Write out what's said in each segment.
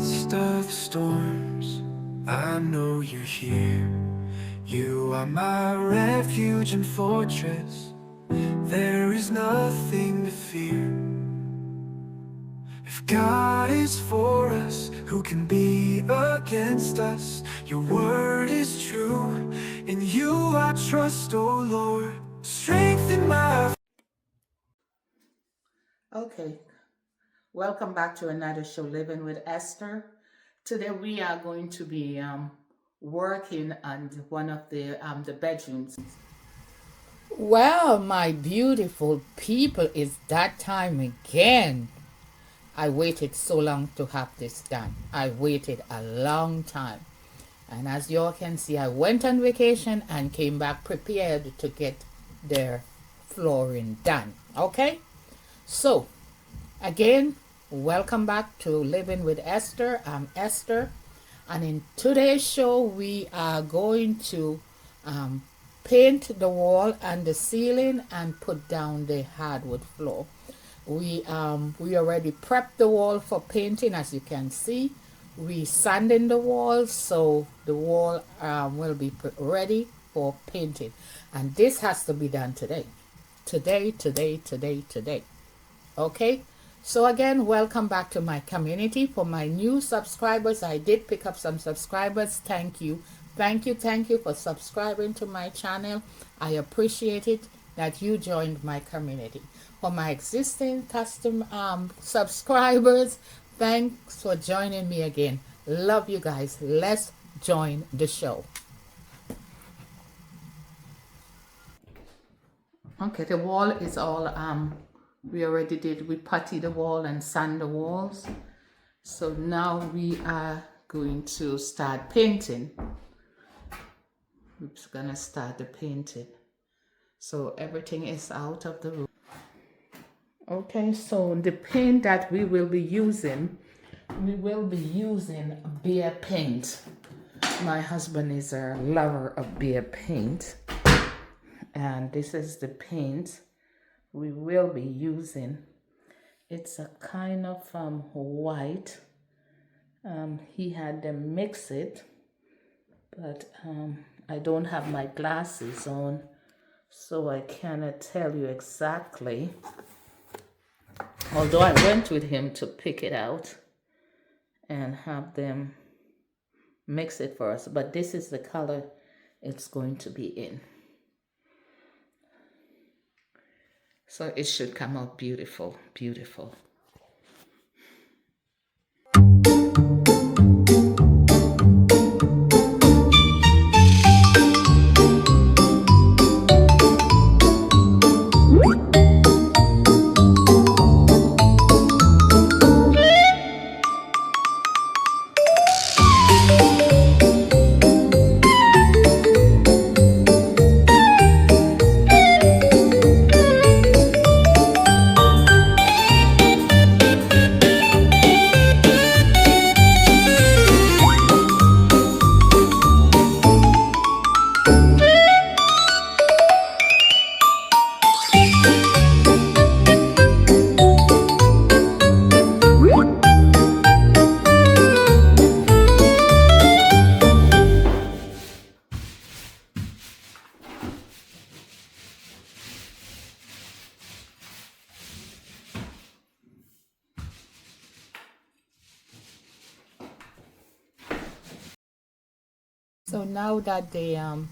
midst of storms, I know you're here. You are my refuge and fortress. There is nothing to fear. If God is for us, who can be against us? Your word is true. In you I trust, O Lord. Strengthen my... Okay, welcome back to another show, Living with Esther. Today we are going to be working on one of the bedrooms. Well, my beautiful people, it's that time again. I waited so long to have this done. I waited a long time. And as you all can see, I went on vacation and came back prepared to get their flooring done. Okay? So, again, welcome back to Living with Esther. I'm Esther. And in today's show, we are going to paint the wall and the ceiling and put down the hardwood floor. We already prepped the wall for painting, as you can see. We sanding the wall, so the wall will be ready for painting. And this has to be done today. Today. Okay? So again, welcome back to my community. For my new subscribers, I did pick up some subscribers. Thank you for subscribing to my channel. I appreciate it that you joined my community. For my existing custom subscribers, thanks for joining me again. Love you guys. Let's join the show. Okay, the wall is all we putty the wall and sand the walls. So now we are going to start painting. We're just gonna start the painting. So everything is out of the room. Okay, so the paint that we will be using beer paint. My husband is a lover of beer paint. And this is the paint we will be using. It's a kind of white. He had them mix it, but I don't have my glasses on, so I cannot tell you exactly. Although I went with him to pick it out and have them mix it for us, but this is the color it's going to be in. So it should come out beautiful. So now that the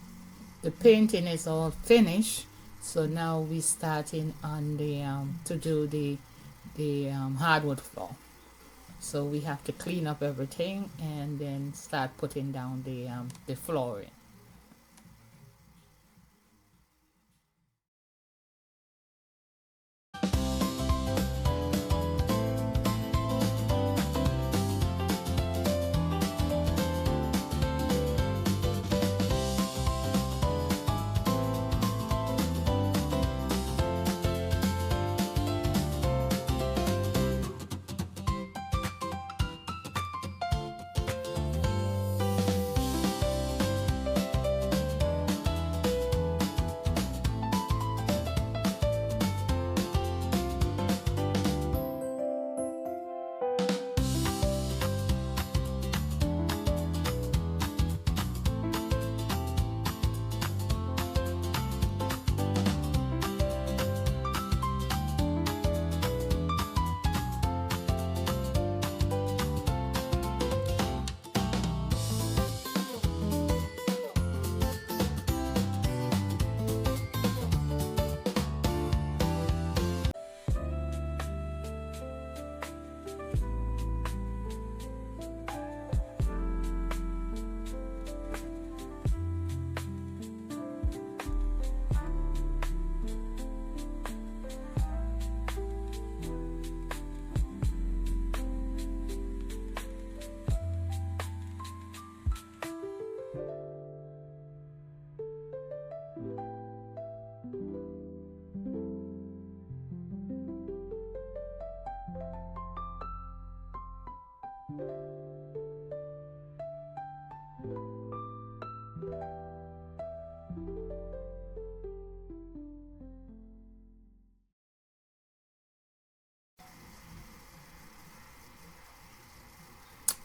painting is all finished, so now we starting on the to do the hardwood floor. So we have to clean up everything and then start putting down the flooring.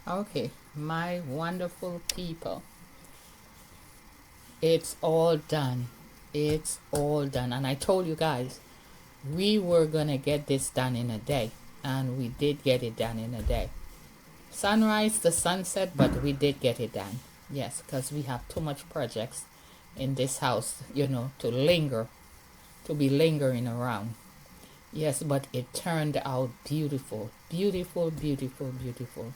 Okay, my wonderful people, it's all done. It's all done. And I told you guys, we were gonna get this done in a day. And we did get it done in a day. Sunrise to sunset, but we did get it done. Yes, because we have too much projects in this house, to linger, to be lingering around. Yes, but it turned out beautiful. Beautiful, beautiful, beautiful.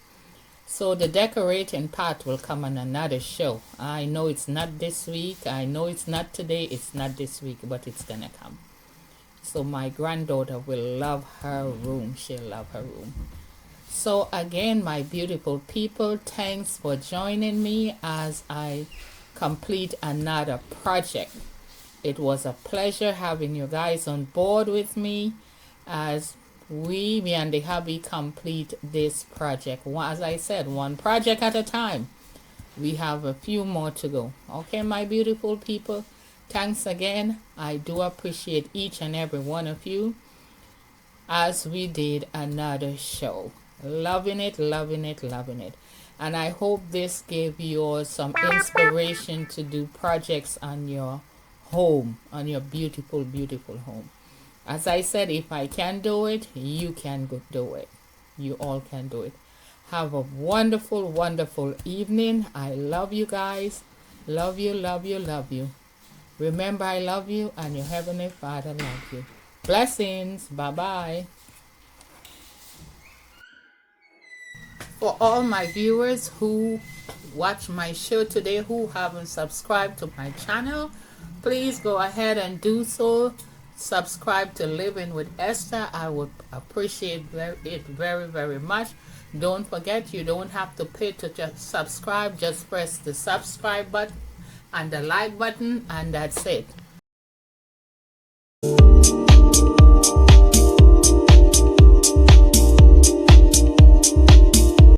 So the decorating part will come on another show. I know it's not this week. I know it's not today. It's not this week, but it's gonna come. So my granddaughter will love her room. She'll love her room. So again, my beautiful people, thanks for joining me as I complete another project. It was a pleasure having you guys on board with me as me and the hubby complete this project. As I said, one project at a time. We have a few more to go. Okay, my beautiful people, thanks again. I do appreciate each and every one of you as we did another show. Loving it, loving it, loving it. And I hope this gave you all some inspiration to do projects on your home, on your beautiful, beautiful home. As I said, if I can do it, you can do it. You all can do it. Have a wonderful, wonderful evening. I love you guys. Love you, love you, love you. Remember, I love you and your Heavenly Father loves you. Blessings. Bye-bye. For all my viewers who watch my show today who haven't subscribed to my channel, please go ahead and do so. Subscribe to Living with Esther. I would appreciate it very, very much. Don't forget, you don't have to pay to just subscribe. Just press the subscribe button and the like button, and that's it.